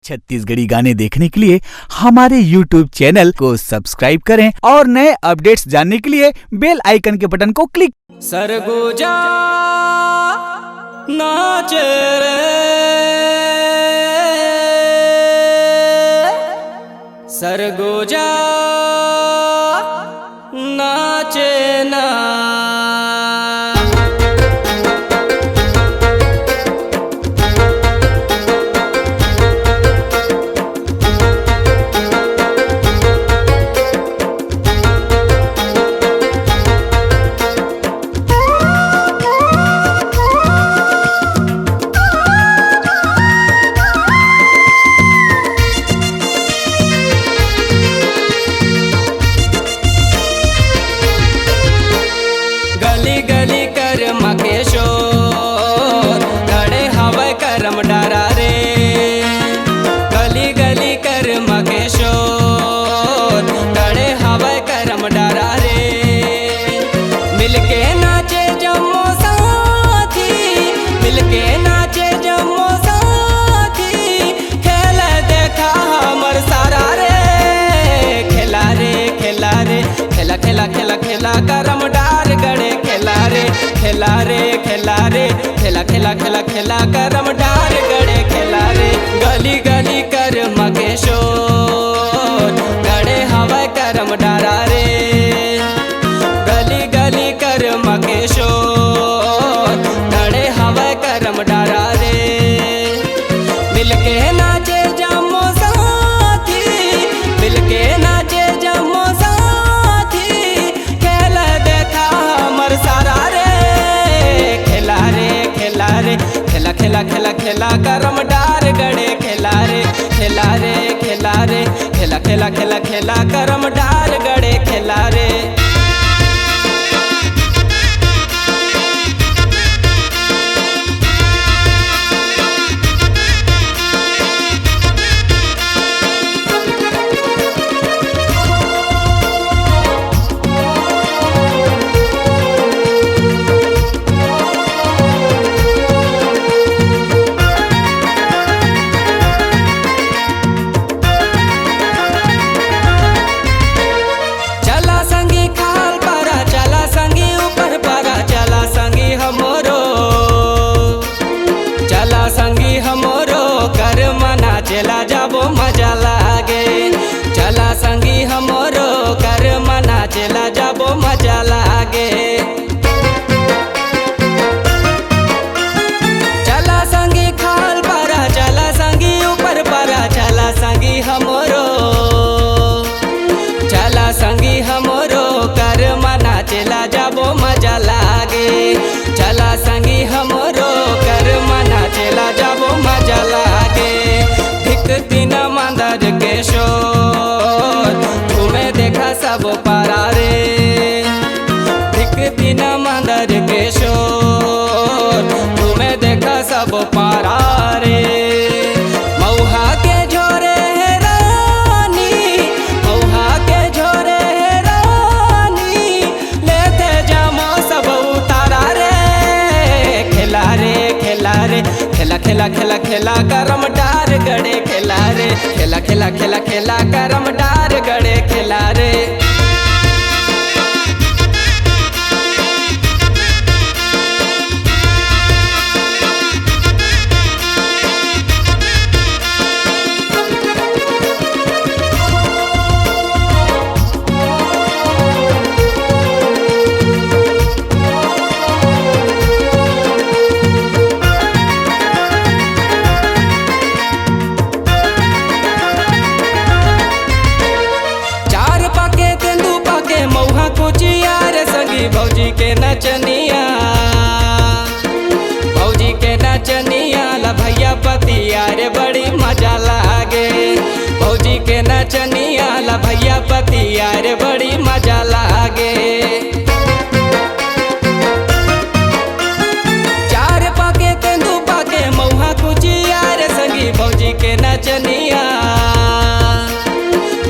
छत्तीसगढ़ी गाने देखने के लिए हमारे YouTube चैनल को सब्सक्राइब करें और नए अपडेट्स जानने के लिए बेल आइकन के बटन को क्लिक। सरगुजा नाचे रे, सरगुजा नाचे ना। गली गली कर मकेशोर खड़े हवा करम डारा रे, गली गली कर मकेशोर खड़े हवा करम डारा रे। मिलके नाचे जम्मो साथी, मिलके नाचे जम्मो साथी, खेल देखा हमर सारा रे। खेला रे खेला रे खेला खेला खेला खेला करम डार गड़े, खेला रे खेला रे खेला रे खेला खेला खेला खेला करम डार गड़े, खेला रे। गली गली कर मकेशोर गड़े हवा करम डारा रे, गली गली कर मकेशोर गड़े हवा करम डारा रे। मिलके नाचे जम्मो साथी, मिलके नाचे जम्मो साथी, खेल देखा हमर सारा रे। खेला रे खेला रे खेला खेला खेला खेला करम डार गड़े, खेला रे खेला रे खेला रे खेला खेला खेला खेला करम डार गड़े, खेला रे। संगी हमरो कर मना चला जाबो मजा लागे, चला संगी हमरो कर मना चला जाबो मजा लागे। चला संगी खाल पारा, चला संगी ऊपर पारा, चला संगी हमरो, चला संगी हमरो कर मना चला जाबो मजा लागे, चला संगी हमरो कर मना चला जाबो मजा लागे। एक दिन मंदर के शोर तुम्हें देखा सब पारा रे, एक दिन मंदर के शोर तुम्हें देखा सब पारा रे। मऊहा के झोरे है रानी, मऊहा के झोरे है रानी, लेते जामो सब उतारा रे। खेला रे खेला रे खेला खेला खेला खेला करम डार गड़े, खेला रे खेला खेला खेला खेला करम डार गड़े, खेला रे। भौजी के नचनिया, भौजी के नचनिया ला भैया पतिया रे बड़ी मजा लागे, भौजी के नचनिया ला भैया पतिया रे बड़ी मजा लागे। चार पाके तेंदू पाके मऊहा कुचिया रे संगी भौजी के नचनिया,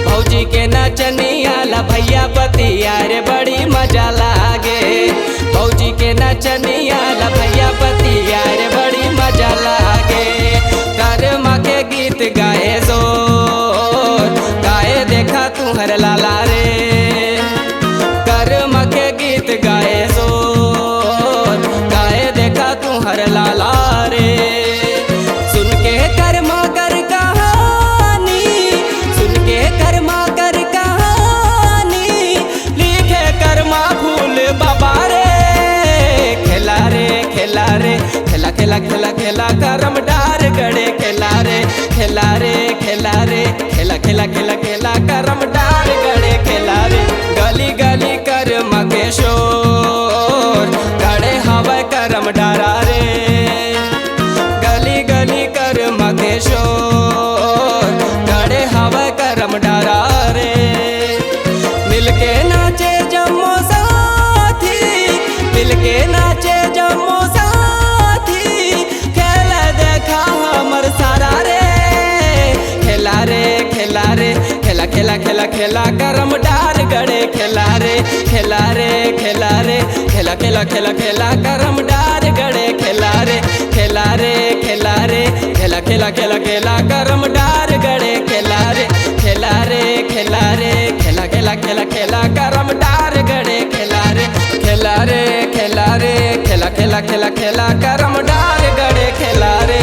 भौजी के नचनिया ला भैया पतिया रे बड़ी मजा लागे, भौजी के नचनिया ला भैया पतिया रे बड़ी मजा लागे। कर माँ के गीत गाए जोर गाए देखा तुहर लाला रे कर्म के गीत गाए जोर गाए देखा तुहर लाला रे सुन के कर्मा कर कहानी सुन के कर्मा कर कहानी लिखे कर्मा फूल बाबा रे खेला रे खेला रे खेला खेला खेला खेला करम डार गड़े खेला रे खेला रे खेला रे खेला खेला खेला खेला करम डार गड़े खेला रे गली गली कर्म के शोर गड़े हवा करम डारा रे गली गली कर्म के शोर गड़े हवा करम डारा रे मिलके नाचे जम्मो साथी मिलके नाचे जम्मो साथी खेला देखा हमर सारा रे खेला रे खेला रे खेला खेला खेला खेला करम डार गड़े खेला रे खेला रे खेला रे खेला खेला खेला खेला करम डार गड़े खेला रे खेला रे खेला रे खेला खेला खेला खेला करम डार गड़े खेला रे खेला रे खेला रे खेला खेला खेला खेला करम डार गड़े खेला रे खेला रे खेला रे खेला खेला खेला खेला करम डार गड़े खेला रे।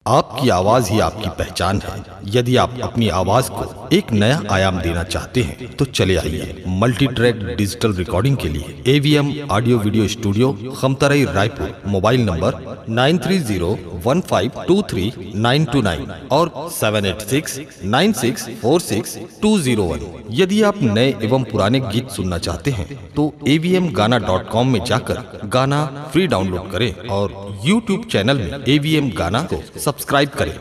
आपकी आवाज ही आपकी पहचान है। यदि आप अपनी आवाज को एक नया आयाम देना चाहते हैं तो चले आइए मल्टी ट्रैक डिजिटल रिकॉर्डिंग के लिए AVM audio video studio Khamtarai Raipur. Mobile number 9301523929 और 7869646201। यदि आप नए एवं पुराने गीत सुनना चाहते हैं तो avmgana.com में जाकर गाना फ्री डाउनलोड करें और YouTube चैनल में AVM गाना को सब्सक्राइब करें।